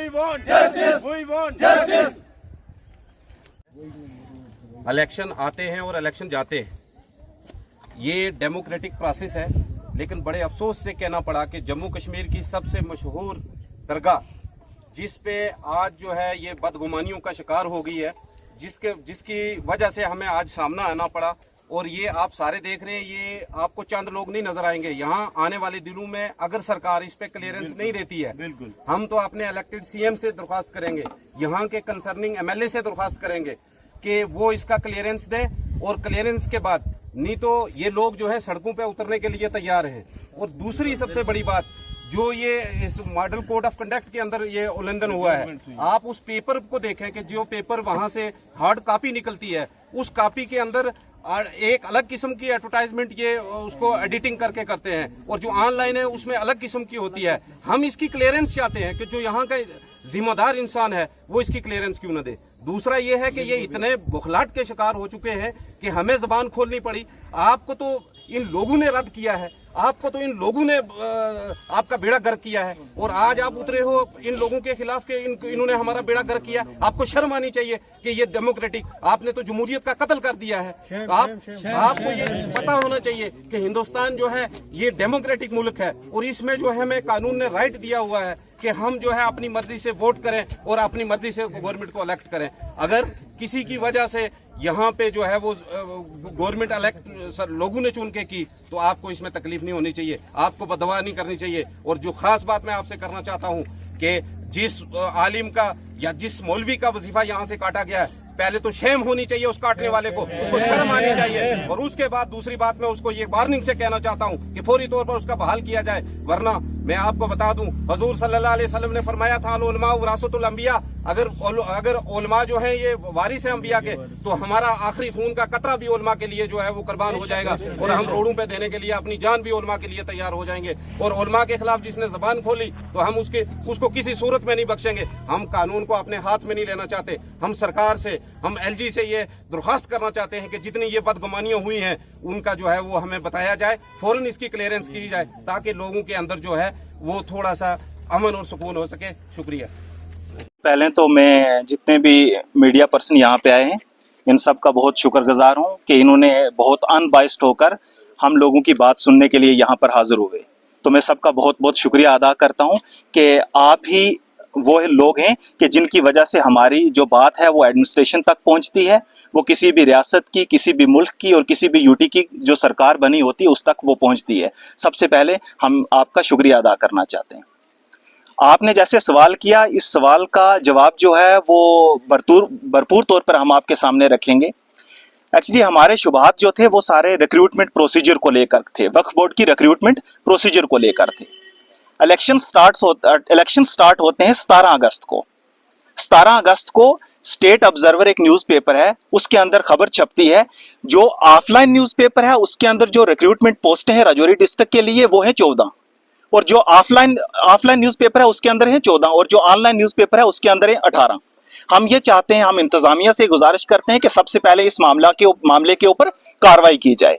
We want justice. We want justice. Election आते हैं और इलेक्शन जाते हैं, ये डेमोक्रेटिक प्रोसेस है। लेकिन बड़े अफसोस से कहना पड़ा कि जम्मू कश्मीर की सबसे मशहूर दरगाह, जिस पे आज जो है ये बदगुमानियों का शिकार हो गई है, जिसकी वजह से हमें आज सामना आना पड़ा। और ये आप सारे देख रहे हैं, ये आपको चंद लोग नहीं नजर आएंगे। यहाँ आने वाले दिनों में अगर सरकार इस पे क्लियरेंस नहीं देती है, बिल्कुल हम तो अपने इलेक्टेड सीएम से दरख्वास्त करेंगे, यहाँ के कंसर्निंग एमएलए से दरख्वास्त करेंगे कि वो इसका क्लियरेंस दे। और क्लियरेंस के बाद नहीं तो ये लोग जो है सड़कों पे उतरने के लिए तैयार हैं। और दूसरी सबसे बड़ी बात, जो ये इस मॉडल कोड ऑफ कंडक्ट के अंदर ये उल्लंघन हुआ है, आप उस पेपर को देखें कि जो पेपर वहां से हार्ड कॉपी निकलती है, उस कॉपी के अंदर एक अलग किस्म की एडवर्टाइजमेंट ये उसको एडिटिंग करके करते हैं, और जो ऑनलाइन है उसमें अलग किस्म की होती है। हम इसकी क्लियरेंस चाहते हैं कि जो यहाँ का जिम्मेदार इंसान है वो इसकी क्लियरेंस क्यों न दे। दूसरा ये है कि ये इतने बुखलाहट के शिकार हो चुके हैं कि हमें जबान खोलनी पड़ी। आपको तो इन लोगों ने रद्द किया है, आपको तो इन लोगों ने आपका बेड़ा गर्क किया है, और आज आप उतरे हो इन लोगों के खिलाफ के इन्होंने हमारा बेड़ा गर्क किया। आपको शर्म आनी चाहिए कि ये डेमोक्रेटिक, आपने तो जमहूरियत का कत्ल कर दिया है। आपको ये पता होना चाहिए कि हिंदुस्तान जो है ये डेमोक्रेटिक मुल्क है, और इसमें जो है हमें कानून ने राइट दिया हुआ है कि हम जो है अपनी मर्जी से वोट करें और अपनी मर्जी से गवर्नमेंट को इलेक्ट करें। अगर किसी की वजह से यहाँ पे जो है वो गवर्नमेंट इलेक्ट लोगों ने चुन के की, तो आपको इसमें तकलीफ नहीं होनी चाहिए, आपको बददुआ नहीं करनी चाहिए। और जो खास बात मैं आपसे करना चाहता हूँ कि जिस आलिम का या जिस मौलवी का वजीफा यहाँ से काटा गया है, पहले तो शेम होनी चाहिए उस काटने वाले को, उसको शर्म आनी चाहिए। और उसके बाद दूसरी बात मैं उसको ये वार्निंग से कहना चाहता हूँ कि फौरी तौर पर उसका बहाल किया जाए। वरना मैं आपको बता दूं, हुजूर सल्लल्लाहु अलैहि वसल्लम ने फरमाया था, उलमा वरासतुल अंबिया, अगर उलमा जो है ये वारिस है अंबिया के, तो हमारा आखिरी खून का कतरा भी उलमा के लिए जो है वो कुर्बान हो जाएगा, और हम रोडों पे देने के लिए अपनी जान भी उलमा के लिए तैयार हो जाएंगे। और उलमा के खिलाफ जिसने जबान खोली तो हम उसको किसी सूरत में नहीं बख्शेंगे। हम कानून को अपने हाथ में नहीं लेना चाहते। हम सरकार से, हम एलजी से ये दरख्वास्त करना चाहते हैं कि जितनी ये बदगुमानियां हुई हैं उनका जो है वो हमें बताया जाए, फौरन इसकी क्लियरेंस की जाए, ताकि लोगों के अंदर जो है वो थोड़ा सा अमन और सुकून हो सके। शुक्रिया। पहले तो मैं जितने भी मीडिया पर्सन यहाँ पे आए हैं इन सब का बहुत शुक्रगुजार हूँ कि इन्होंने बहुत अनबाइस्ड होकर हम लोगों की बात सुनने के लिए यहाँ पर हाजिर हुए। तो मैं सबका बहुत बहुत शुक्रिया अदा करता हूँ कि आप ही वो लोग हैं कि जिनकी वजह से हमारी जो बात है वो एडमिनिस्ट्रेशन तक पहुँचती है, वो किसी भी रियासत की, किसी भी मुल्क की और किसी भी यूटी की जो सरकार बनी होती है उस तक वो पहुंचती है। सबसे पहले हम आपका शुक्रिया अदा करना चाहते हैं। आपने जैसे सवाल किया, इस सवाल का जवाब जो है वो भरपूर तौर पर हम आपके सामने रखेंगे। एक्चुअली हमारे शुबहात जो थे वो सारे रिक्रूटमेंट प्रोसीजर को लेकर थे, वक्फ बोर्ड की रिक्रूटमेंट प्रोसीजर को लेकर थे। इलेक्शन स्टार्ट होते हैं 17 अगस्त को। 17 अगस्त को स्टेट ऑब्जर्वर एक न्यूज़पेपर है, उसके अंदर खबर छपती है। जो ऑफलाइन न्यूज़पेपर है उसके अंदर जो रिक्रूटमेंट पोस्टें हैं राजौरी डिस्ट्रिक्ट के लिए वो है 14, और जो ऑफलाइन न्यूज़पेपर है उसके अंदर है 14, और जो ऑनलाइन न्यूज़पेपर है उसके अंदर है 18। हम ये चाहते हैं, हम इंतजामिया से गुजारिश करते हैं कि सबसे पहले इस मामले के ऊपर कार्रवाई की जाए।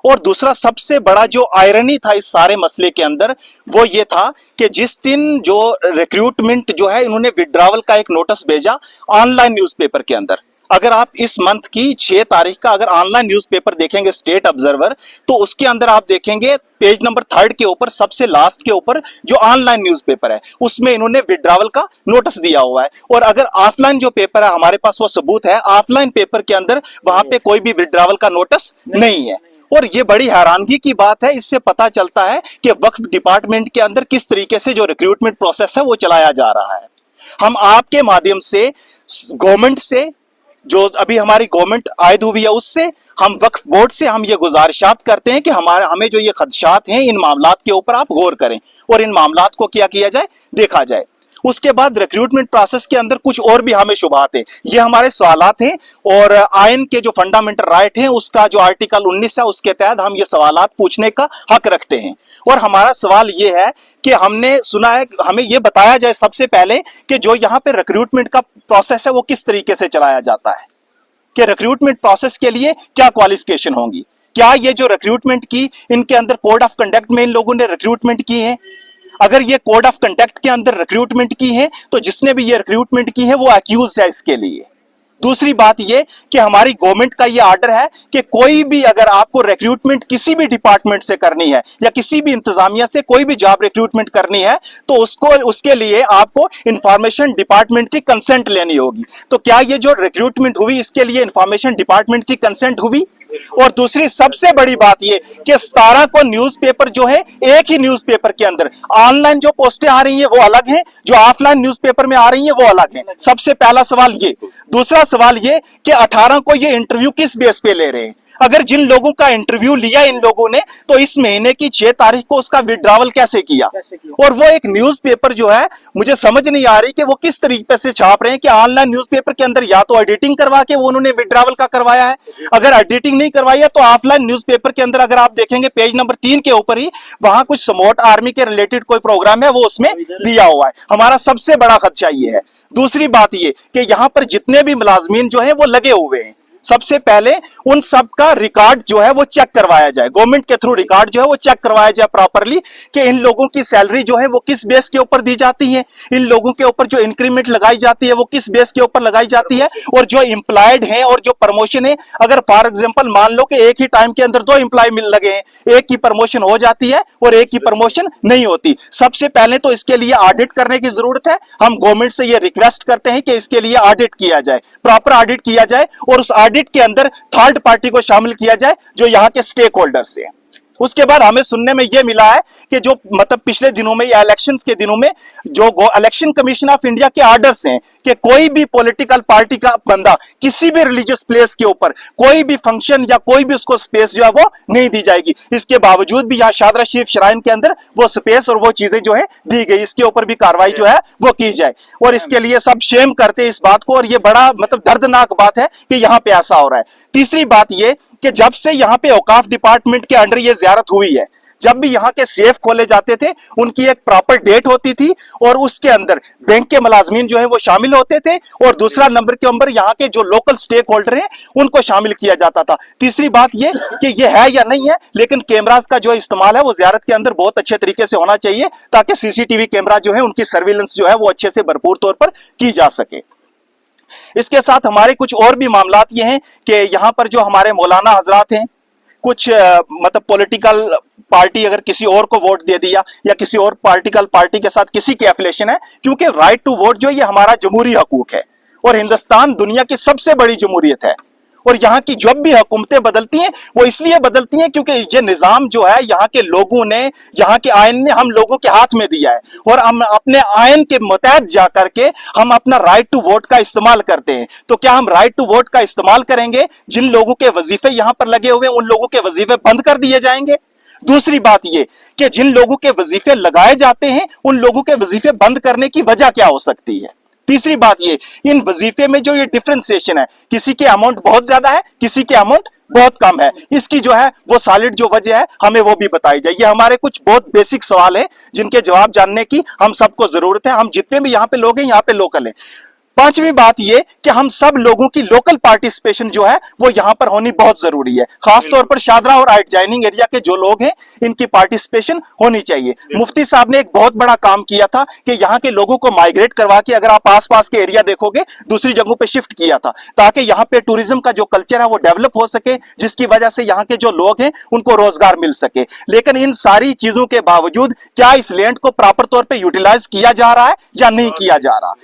और दूसरा सबसे बड़ा जो आयरनी था इस सारे मसले के अंदर वो ये था कि जिस दिन जो रिक्रूटमेंट जो है इन्होंने विड्रॉवल का एक नोटिस भेजा ऑनलाइन न्यूज़पेपर के अंदर। अगर आप इस मंथ की 6 तारीख का अगर ऑनलाइन न्यूज़पेपर देखेंगे स्टेट ऑब्जर्वर, तो उसके अंदर आप देखेंगे पेज नंबर 3 के ऊपर सबसे लास्ट के ऊपर जो ऑनलाइन न्यूज़पेपर है उसमें इन्होंने विड्रॉवल का नोटिस दिया हुआ है। और अगर ऑफलाइन जो पेपर है हमारे पास वो सबूत है, ऑफलाइन पेपर के अंदर वहां पे कोई भी विड्रॉवल का नोटिस नहीं है। और ये बड़ी हैरानगी की बात है। इससे पता चलता है कि वक्फ डिपार्टमेंट के अंदर किस तरीके से जो रिक्रूटमेंट प्रोसेस है वो चलाया जा रहा है। हम आपके माध्यम से गवर्नमेंट से, जो अभी हमारी गवर्नमेंट आयद हुई है, उससे हम वक्फ बोर्ड से हम ये गुजारिशात करते हैं कि हमें जो ये खदशात हैं इन मामलात के ऊपर आप गौर करें और इन मामलात को क्या किया जाए, देखा जाए। उसके बाद रिक्रूटमेंट प्रोसेस के अंदर कुछ और भी हमें शुबहात हैं। ये हमारे सवालात हैं और आयन के जो फंडामेंटल राइट हैं उसका जो आर्टिकल 19 है उसके तहत हम ये सवालात पूछने का हक रखते हैं। और हमारा सवाल ये है कि हमने सुना है, हमें ये बताया जाए सबसे पहले कि जो यहाँ पे रिक्रूटमेंट का प्रोसेस है वो किस तरीके से चलाया जाता है, कि रिक्रूटमेंट प्रोसेस के लिए क्या क्वालिफिकेशन होंगी, क्या ये जो रिक्रूटमेंट की इनके अंदर कोड ऑफ कंडक्ट में इन लोगों ने रिक्रूटमेंट की है। अगर ये कोड ऑफ कंडक्ट के अंदर रिक्रूटमेंट की है तो जिसने भी ये रिक्रूटमेंट की है वो अक्यूज्ड है इसके लिए। दूसरी बात ये कि हमारी गवर्नमेंट का ये ऑर्डर है कि कोई भी अगर आपको रिक्रूटमेंट किसी भी डिपार्टमेंट से करनी है या किसी भी इंतजामिया से कोई भी जॉब रिक्रूटमेंट करनी है तो उसके लिए आपको इंफॉर्मेशन डिपार्टमेंट की कंसेंट लेनी होगी। तो क्या ये जो रिक्रूटमेंट हुई इसके लिए इंफॉर्मेशन डिपार्टमेंट की कंसेंट हुई? और दूसरी सबसे बड़ी बात ये कि 17 को न्यूज़पेपर जो है एक ही न्यूज़पेपर के अंदर ऑनलाइन जो पोस्टें आ रही हैं वो अलग हैं, जो ऑफलाइन न्यूज़पेपर में आ रही हैं वो अलग हैं। सबसे पहला सवाल ये। दूसरा सवाल ये कि 18 को ये इंटरव्यू किस बेस पे ले रहे हैं? अगर जिन लोगों का इंटरव्यू लिया इन लोगों ने तो इस महीने की 6 तारीख को उसका विड्रॉवल कैसे किया? और वो एक न्यूज़पेपर जो है मुझे समझ नहीं आ रही कि वो किस तरीके से छाप रहे हैं कि ऑनलाइन न्यूज़पेपर के अंदर या तो एडिटिंग करवा के वो उन्होंने विड्रॉवल का करवाया है, अगर एडिटिंग नहीं करवाई है तो ऑफलाइन न्यूज़पेपर के अंदर अगर आप देखेंगे पेज नंबर 3 के ऊपर ही वहां कुछ समोट आर्मी के रिलेटेड कोई प्रोग्राम है वो उसमें दिया हुआ है। हमारा सबसे बड़ा खदशा ये है। दूसरी बात ये कि यहां पर जितने भी मुलाजमीन जो है वो लगे हुए हैं, सबसे पहले उन सब का रिकॉर्ड जो है वो चेक करवाया जाए, गवर्नमेंट के थ्रू रिकॉर्ड जो है वो चेक करवाया जाए प्रॉपरली कि इन लोगों की सैलरी जो है वो किस बेस के ऊपर दी जाती है, इन लोगों के ऊपर जो इंक्रीमेंट लगाई जाती है वो किस बेस के ऊपर लगाई जाती है, और जो एम्प्लॉयड है और जो प्रमोशन है अगर फॉर एग्जांपल मान लो कि एक ही टाइम के अंदर 2 एम्प्लॉय मिल लगे हैं, एक की प्रमोशन हो जाती है और एक की प्रमोशन नहीं होती। सबसे पहले तो इसके लिए ऑडिट करने की जरूरत है। हम गवर्नमेंट से ये रिक्वेस्ट करते हैं कि इसके लिए ऑडिट किया जाए, प्रॉपर ऑडिट किया जाए और उस ऑडिट के अंदर थर्ड पार्टी को शामिल किया जाए जो यहां के स्टेक होल्डर्स हैं। उसके बाद हमें सुनने में यह मिला है कि जो मतलब पिछले दिनों में या इलेक्शंस के दिनों में जो इलेक्शन कमीशन ऑफ इंडिया के ऑर्डर्स हैं कि कोई भी पॉलिटिकल पार्टी का बंदा किसी भी रिलीजियस प्लेस के ऊपर कोई भी फंक्शन या कोई भी उसको स्पेस जो है वो नहीं दी जाएगी। इसके बावजूद भी यहाँ शादरा शरीफ श्राइन के अंदर वो स्पेस और वो चीजें जो है दी गई, इसके ऊपर भी कार्रवाई जो है वो की जाए। और इसके लिए सब शेम करते हैं इस बात को और ये बड़ा मतलब दर्दनाक बात है कि यहाँ पे ऐसा हो रहा है। तीसरी बात ये कि जब से यहाँ पे औकाफ डिपार्टमेंट के अंडर ये ज़ियारत हुई है, जब भी यहाँ के सेफ खोले जाते थे उनकी एक प्रॉपर डेट होती थी और उसके अंदर बैंक के मुलाजमीन जो है वो शामिल होते थे और दूसरा नंबर के अंदर यहाँ के जो लोकल स्टेक होल्डर हैं उनको शामिल किया जाता था। तीसरी बात ये कि ये है या नहीं है, लेकिन कैमरास का जो इस्तेमाल है वो ज़ियारत के अंदर बहुत अच्छे तरीके से होना चाहिए ताकि सीसीटीवी कैमरा जो है उनकी सर्विलेंस जो है वो अच्छे से भरपूर तौर पर की जा सके। इसके साथ हमारे कुछ और भी मामलात ये हैं कि यहाँ पर जो हमारे मौलाना हजरात हैं, कुछ मतलब पॉलिटिकल पार्टी अगर किसी और को वोट दे दिया या किसी और पॉलिटिकल पार्टी के साथ किसी की एफिलिएशन है, क्योंकि राइट टू वोट जो ये हमारा जमहूरी हकूक है और हिंदुस्तान दुनिया की सबसे बड़ी जमहूरियत है और यहाँ की जब भी हुकूमतें बदलती हैं वो इसलिए बदलती हैं क्योंकि ये निज़ाम जो है यहाँ के लोगों ने, यहाँ के आयन ने हम लोगों के हाथ में दिया है और हम अपने आयन के मुताबिक जा करके हम अपना राइट टू वोट का इस्तेमाल करते हैं। तो क्या हम राइट टू वोट का इस्तेमाल करेंगे? जिन लोगों के वजीफे यहाँ पर लगे हुए हैं उन लोगों के वजीफे बंद कर दिए जाएंगे? दूसरी बात ये कि जिन लोगों के वजीफे लगाए जाते हैं उन लोगों के वजीफे बंद करने की वजह क्या हो सकती है? तीसरी बात ये, इन वजीफे में जो ये डिफरेंशिएशन है, किसी के अमाउंट बहुत ज्यादा है, किसी के अमाउंट बहुत कम है, इसकी जो है वो सॉलिड जो वजह है हमें वो भी बताई जाए। ये हमारे कुछ बहुत बेसिक सवाल हैं जिनके जवाब जानने की हम सबको जरूरत है। हम जितने भी यहाँ पे लोग हैं यहाँ पे लोकल हैं। पांचवी बात ये कि हम सब लोगों की लोकल पार्टिसिपेशन जो है वो यहां पर होनी बहुत जरूरी है। खासतौर पर शादरा और आउटजाइनिंग एरिया के जो लोग हैं इनकी पार्टिसिपेशन होनी चाहिए। मुफ्ती साहब ने एक बहुत बड़ा काम किया था कि यहाँ के लोगों को माइग्रेट करवा के, अगर आप आसपास के एरिया देखोगे, दूसरी जगहों पे शिफ्ट किया था ताकि यहाँ पे टूरिज्म का जो कल्चर है वो डेवलप हो सके, जिसकी वजह से यहाँ के जो लोग हैं उनको रोजगार मिल सके। लेकिन इन सारी चीजों के बावजूद क्या इस लैंड को प्रॉपर तौर पर यूटिलाइज किया जा रहा है या नहीं किया जा रहा?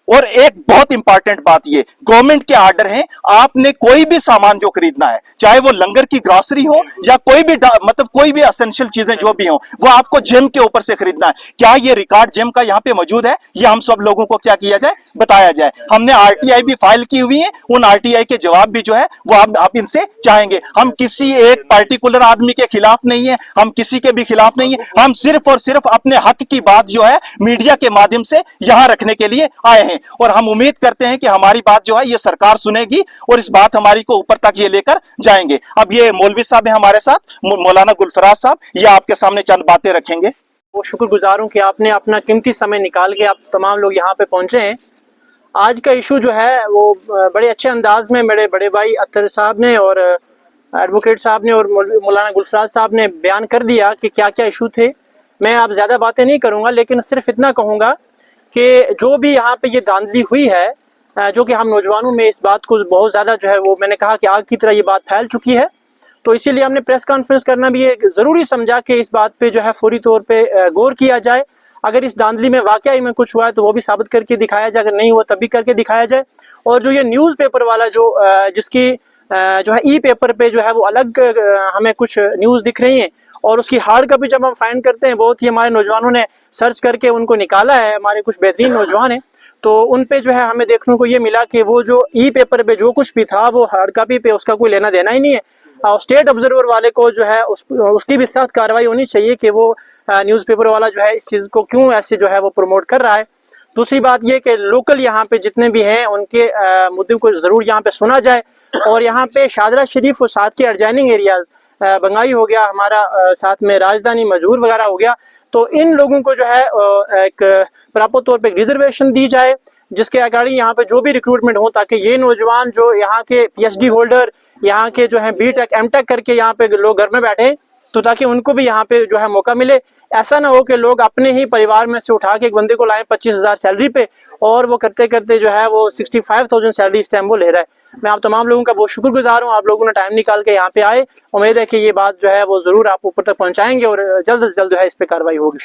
और एक बहुत इंपॉर्टेंट बात ये, गवर्नमेंट के आर्डर हैं, आपने कोई भी सामान जो खरीदना है, चाहे वो लंगर की ग्रोसरी हो या कोई भी मतलब कोई भी एसेंशियल चीजें जो भी हो, वो आपको जिम के ऊपर से खरीदना है। क्या ये रिकॉर्ड जिम का यहाँ पे मौजूद है? ये हम सब लोगों को क्या किया जाए, बताया जाए। हमने आरटीआई भी फाइल की हुई है, उन आरटीआई के जवाब भी जो है वो आप इनसे चाहेंगे। हम किसी एक पार्टिकुलर आदमी के खिलाफ नहीं है, हम किसी के भी खिलाफ नहीं है, हम सिर्फ और सिर्फ अपने हक की बात जो है मीडिया के माध्यम से यहाँ रखने के लिए आए हैं और हम उम्मीद करते हैं कि हमारी बात जो है ये सरकार सुनेगी और इस बात हमारी को ऊपर तक ये लेकर जाएंगे। अब ये मौलवी साहब हैं हमारे साथ, मौलाना गुलफराज साहब, ये आपके सामने चंद बातें रखेंगे। वो शुक्रगुजार हूँ कि आपने अपना कीमती समय निकाल के आप तमाम लोग यहाँ पे पहुंचे हैं। आज का इशू जो है वो बड़े अच्छे अंदाज में मेरे बड़े भाई अत्तर साहब ने और एडवोकेट साहब ने और मौलाना गुलफराज साहब ने बयान कर दिया कि क्या क्या इशू थे। मैं अब ज़्यादा बातें नहीं करूँगा, लेकिन सिर्फ इतना कहूँगा कि जो भी यहाँ पे ये धांधली हुई है, जो कि हम नौजवानों में इस बात को बहुत ज़्यादा जो है वो मैंने कहा कि आग की तरह ये बात फैल चुकी है, तो इसीलिए हमने प्रेस कॉन्फ्रेंस करना भी एक ज़रूरी समझा कि इस बात पे जो है फौरी तौर पे गौर किया जाए। अगर इस धांधली में वाकई में कुछ हुआ है तो वो भी साबित करके दिखाया जाए, अगर नहीं हुआ तब भी करके दिखाया जाए। और जो ये न्यूज़पेपर वाला जो जिसकी जो है ई पेपर पे जो है वो अलग हमें कुछ न्यूज़ दिख रही हैं, और उसकी हार्ड कॉपी जब हम फाइंड करते हैं, बहुत ही हमारे नौजवानों ने सर्च करके उनको निकाला है, हमारे कुछ बेहतरीन नौजवान हैं, तो उन पे जो है हमें देखने को ये मिला कि वो जो ई पेपर पे जो कुछ भी था वो हार्ड कॉपी पे उसका कोई लेना देना ही नहीं है। और स्टेट ऑब्जर्वर वाले को जो है उसकी भी सख्त कार्रवाई होनी चाहिए कि वो न्यूज़पेपर वाला जो है इस चीज़ को क्यों ऐसे जो है वो प्रमोट कर रहा है। दूसरी बात ये कि लोकल यहाँ पे जितने भी हैं उनके मुद्दों को ज़रूर यहाँ पे सुना जाए, और यहाँ पे शादरा शरीफ और साथ के एडजॉइनिंग एरियाज बंगाई हो गया हमारा, साथ में राजधानी मजूर वगैरह हो गया, तो इन लोगों को जो है एक प्रॉपर तौर पे रिजर्वेशन दी जाए, जिसके अकॉर्डिंग यहाँ पे जो भी रिक्रूटमेंट हो, ताकि ये नौजवान जो यहाँ के PhD होल्डर, यहाँ के जो है B.Tech M.Tech करके यहाँ पे लोग घर में बैठे, तो ताकि उनको भी यहाँ पे जो है मौका मिले। ऐसा ना हो कि लोग अपने ही परिवार में से उठा के एक बंदे को लाएं 25,000 सैलरी पे, और वो करते करते जो है वो 65,000 सैलरी इस टाइम वो ले रहा है। मैं आप तमाम लोगों का बहुत शुक्रगुजार हूँ, आप लोगों ने टाइम निकाल के यहाँ पे आए। उम्मीद है कि ये बात जो है वो ज़रूर आप ऊपर तक पहुँचाएंगे और जल्द से जल्द जो है इस पर कार्रवाई होगी।